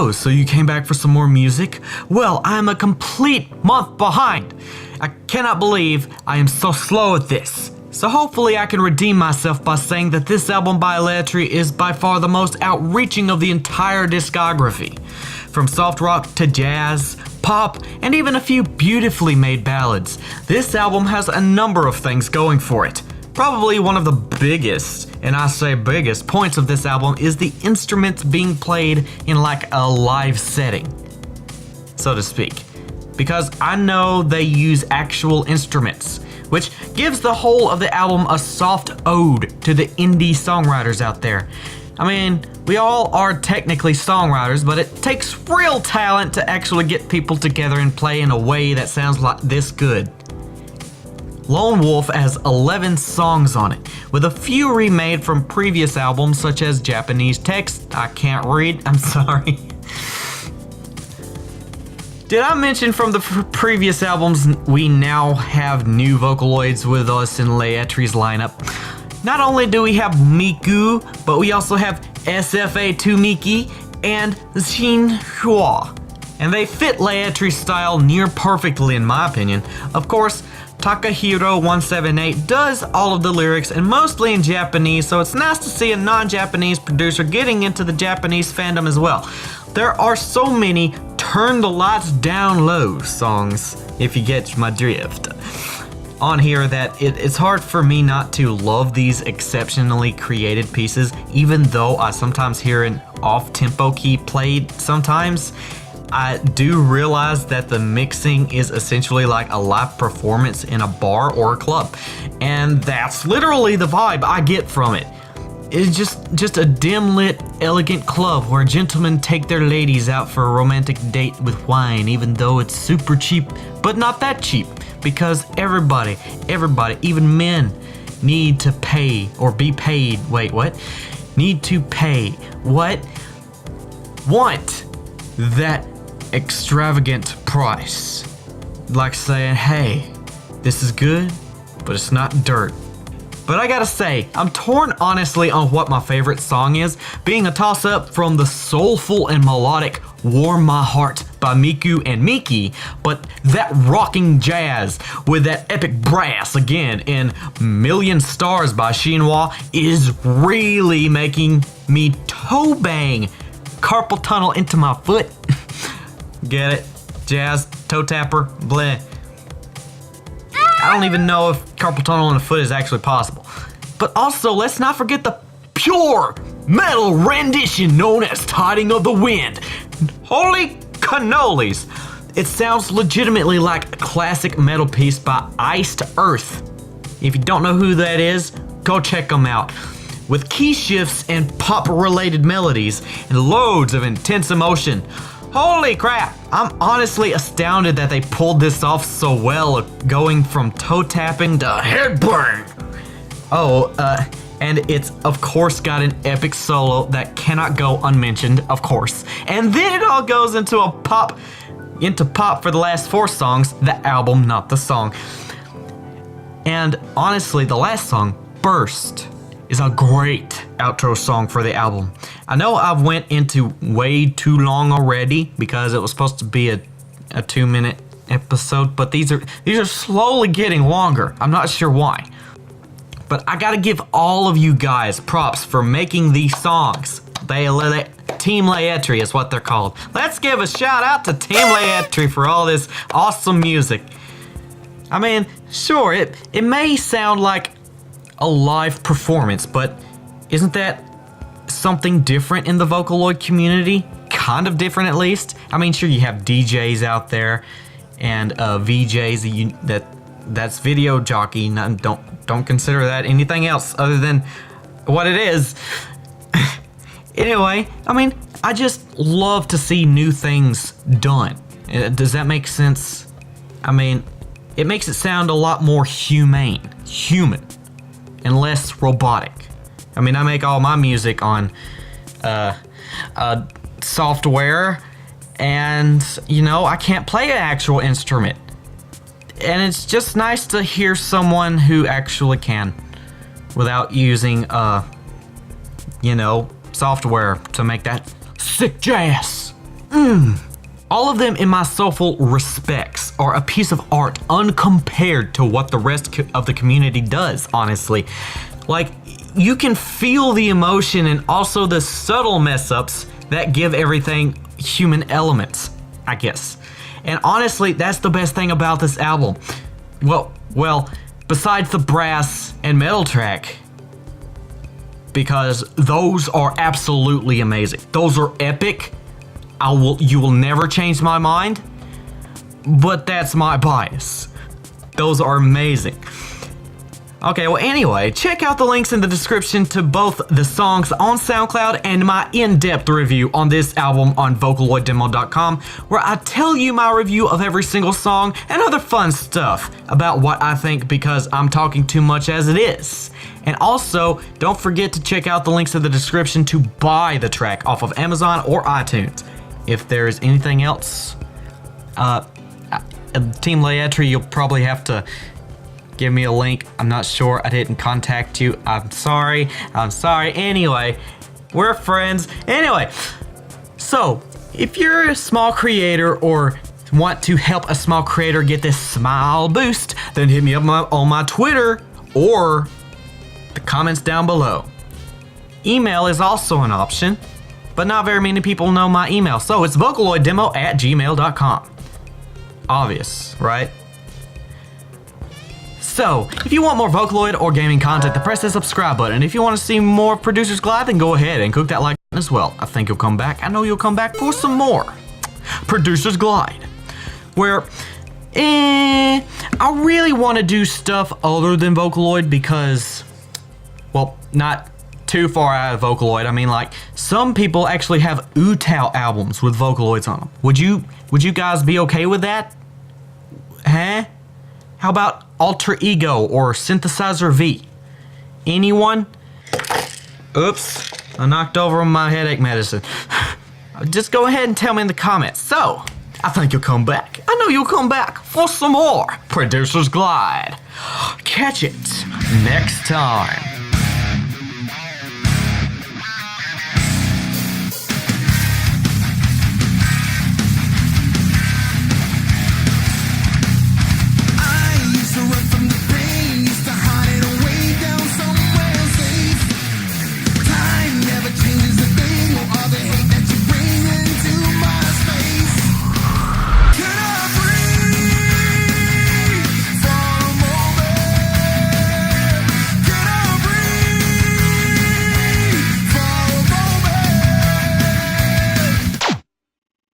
Oh, so you came back for some more music? Well, I'm a complete month behind. I cannot believe I am so slow at this. So hopefully I can redeem myself by saying that this album by Layetri is by far the most outreaching of the entire discography. From soft rock to jazz, pop, and even a few beautifully made ballads, this album has a number of things going for it. Probably one of the biggest, and I say biggest, points of this album is the instruments being played in like a live setting, so to speak. Because I know they use actual instruments, which gives the whole of the album a soft ode to the indie songwriters out there. I mean, we all are technically songwriters, but it takes real talent to actually get people together and play in a way that sounds like this good. Lone Wolf has 11 songs on it, with a few remade from previous albums such as Japanese text I can't read, I'm sorry. Did I mention from the previous albums we now have new Vocaloids with us in Layetri's lineup? Not only do we have Miku, but we also have SFA2 Miki and Xinhua. And they fit Layetri's style near perfectly in my opinion. Of course, Takahiro178 does all of the lyrics and mostly in Japanese, so it's nice to see a non-Japanese producer getting into the Japanese fandom as well. There are so many turn the lights down low songs, if you get my drift, on here that it's hard for me not to love these exceptionally created pieces, even though I sometimes hear an off-tempo key played sometimes. I do realize that the mixing is essentially like a live performance in a bar or a club, and that's literally the vibe I get from it. It's just a dim-lit, elegant club where gentlemen take their ladies out for a romantic date with wine, even though it's super cheap, but not that cheap, because everybody, even men, need to pay or be paid. Wait, what? Need to pay. What? Want that extravagant price. Like saying, hey, this is good, but it's not dirt. But I gotta say, I'm torn honestly on what my favorite song is, being a toss-up from the soulful and melodic Warm My Heart by Miku and Miki, but that rocking jazz with that epic brass again in Million Stars by Xinhua is really making me toe bang carpal tunnel into my foot. Get it? Jazz, toe tapper, bleh. I don't even know if carpal tunnel in the foot is actually possible. But also, let's not forget the pure metal rendition known as Tiding of the Wind. Holy cannolis! It sounds legitimately like a classic metal piece by Iced Earth. If you don't know who that is, go check them out. With key shifts and pop-related melodies and loads of intense emotion. Holy crap! I'm honestly astounded that they pulled this off so well, going from toe tapping to headbang. Oh, and it's of course got an epic solo that cannot go unmentioned, of course. And then it all goes into pop for the last 4 songs, the album, not the song. And honestly, the last song, Burst, is a great outro song for the album. I know I've went into way too long already because it was supposed to be a 2-minute episode, but these are slowly getting longer. I'm not sure why. But I gotta give all of you guys props for making these songs. Team Layetri is what they're called. Let's give a shout out to Team Layetri for all this awesome music. I mean, sure, it may sound like a live performance, but isn't that something different in the Vocaloid community? Kind of different at least. I mean, sure, you have DJs out there and VJs that's video jockey. Don't consider that anything else other than what it is. Anyway, I mean, I just love to see new things done. Does that make sense? I mean, it makes it sound a lot more human, and less robotic. I mean, I make all my music on software, and you know, I can't play an actual instrument. And it's just nice to hear someone who actually can without using software to make that sick jazz. All of them, in my soulful respects, are a piece of art uncompared to what the rest of the community does, honestly. Like, you can feel the emotion and also the subtle mess-ups that give everything human elements, I guess. And honestly, that's the best thing about this album. Well, besides the brass and metal track, because those are absolutely amazing. Those are epic. You will never change my mind, but that's my bias. Those are amazing. Okay, well anyway, check out the links in the description to both the songs on SoundCloud and my in-depth review on this album on VocaloidDemo.com, where I tell you my review of every single song and other fun stuff about what I think, because I'm talking too much as it is. And also, don't forget to check out the links in the description to buy the track off of Amazon or iTunes. If there's anything else, Team Layetri, you'll probably have to give me a link. I'm not sure. I didn't contact you. I'm sorry. Anyway, we're friends. Anyway, so if you're a small creator or want to help a small creator get this smile boost, then hit me up on my Twitter or the comments down below. Email is also an option, but not very many people know my email, so it's vocaloiddemo@gmail.com. Obvious, right? So, if you want more Vocaloid or gaming content, then press the subscribe button. If you want to see more Producers Glide, then go ahead and click that like button as well. I think you'll come back. I know you'll come back for some more Producers Glide, where I really want to do stuff other than Vocaloid because, well, not too far out of Vocaloid. I mean, like, some people actually have UTAU albums with Vocaloids on them. Would you guys be okay with that? Huh? How about Alter Ego or Synthesizer V? Anyone? Oops, I knocked over my headache medicine. Just go ahead and tell me in the comments. So, I think you'll come back. I know you'll come back for some more Producers Glide. Catch it next time.